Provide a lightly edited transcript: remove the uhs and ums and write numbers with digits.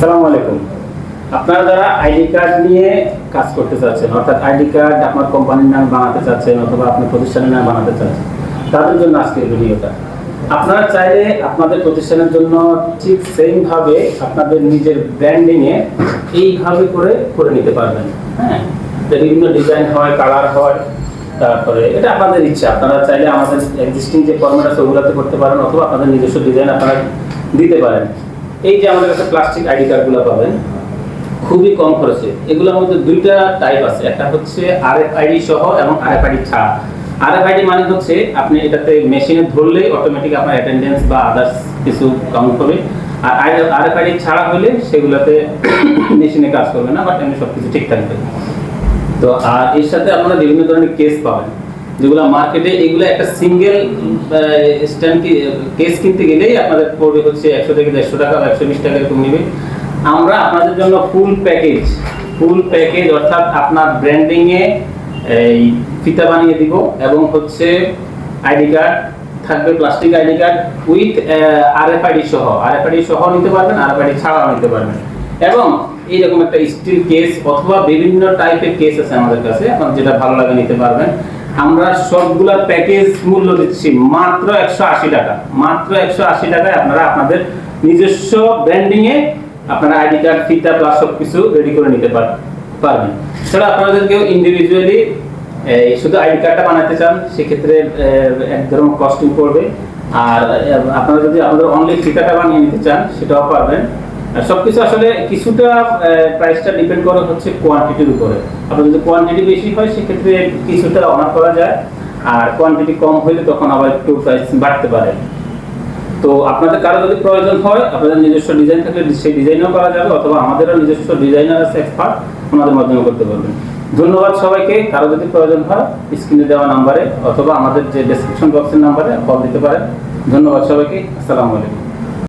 আসসালামু আলাইকুম। আপনারা যারা আইডি কার্ড নিয়ে কাজ করতে চাচ্ছেন, অর্থাৎ আইডি কার্ড আপনার কোম্পানির নামে বানাতে চাচ্ছেন অথবা আপনার প্রতিষ্ঠানের নামে বানাতে চাচ্ছেন, তাদের জন্য আজকের ভিডিওটা। আপনারা চাইলে আপনাদের প্রতিষ্ঠানের জন্য ঠিক সেম ভাবে আপনাদের নিজের ব্র্যান্ডিংয়ে এইভাবে করে নিতে পারবেন। হ্যাঁ, বিভিন্ন ডিজাইন হয়, কালার হয়, তারপরে এটা আপনাদের ইচ্ছা। আপনারা চাইলে আমাদের এক্সিস্টিং যে ফরম্যাট আছে ওগুলোতে করতে পারেন অথবা আপনাদের নিজস্ব ডিজাইন আপনারা দিতে পারেন। এই যে আমাদের কাছে প্লাস্টিক আইডি কার্ডগুলো পাবেন খুবই কম খরচে। এগুলোর মধ্যে দুইটা টাইপ আছে, একটা হচ্ছে আরএফআইডি সহ এবং আরএফআইডি ছাড়া। আরএফআইডি মানে হচ্ছে আপনি এটাতে মেশিনে ধরলেই অটোমেটিক আপনার অ্যাটেন্ডেন্স বা আদার্স কিছু কাউন্ট হবে, আর আরএফআইডি ছাড়া হলে সেগুলোতে মেশিনে কাজ করবে না, বাট এমনি সবকিছু ঠিক থাকবে। তো আর এর সাথে আপনারা বিভিন্ন ধরনের কেস পাবেন, যেগুলো মার্কেটে এগুলো একটা সিঙ্গেল স্ট্যান্ড কেস কিনতে গেলেই আপনাদের পড়বে হচ্ছে 100 থেকে 150 টাকা বা 120 টাকা এরকম নেবে। আমরা আপনাদের জন্য ফুল প্যাকেজ অর্থাৎ আপনার ব্র্যান্ডিং এ এই ফিতা বানিয়ে দিব এবং হচ্ছে আইডি কার্ড থাকবে, plastic ID card with RFID সহ নিতে পারবেন, আরএফআইডি ছাড়াও নিতে পারবেন। এবং এইরকম একটা স্টিল কেস অথবা বিভিন্ন টাইপের কেস আছে আমাদের কাছে, আপনার যেটা ভালো লাগে নিতে পারবেন। আমরা সবগুলা প্যাকেজ মূল্য দিচ্ছি মাত্র 180 টাকা। মাত্র 180 টাকায় আপনারা আপনাদের নিজস্ব ব্র্যান্ডিং এ আপনারা আইডি কার্ড, ফিতা প্লাস সবকিছু রেডি করে নিতে পারবেন। সেটা আপনারা যদি কেউ ইন্ডিভিজুয়ালি শুধু আইডি কার্ডটা বানাতে চান সেক্ষেত্রে এক ধরনের কস্টিং পড়বে, আর আপনারা যদি আমাদের অনলি ফিতাটা বানিয়ে নিতে চান সেটাও পারবেন। সবকিছু আসলে কিছুটা প্রাইসটা ডিপেন্ড করে হচ্ছে কোয়ান্টিটির উপরে। আপনার যদি কোয়ান্টিটি বেশি হয় সেক্ষেত্রে কিছুটা অনার করা যায়, আর কোয়ান্টিটি কম হলে তখন আবার একটু প্রাইস বাড়তে পারে। তো আপনাদের কারো যদি প্রয়োজন হয়, আপনাদের নিজস্ব ডিজাইন থাকলে সেই ডিজাইনও করা যাবে, অথবা আমাদেরও নিজস্ব ডিজাইনার আছে এক্সপার্ট, ওনাদের মাধ্যমে করতে পারবেন। ধন্যবাদ সবাইকে। কারো যদি প্রয়োজন হয় স্ক্রিনে দেওয়া নাম্বারে অথবা আমাদের যে ডেসক্রিপশন বক্সের নাম্বারে কল দিতে পারেন। ধন্যবাদ সবাইকে। আসসালামু আলাইকুম।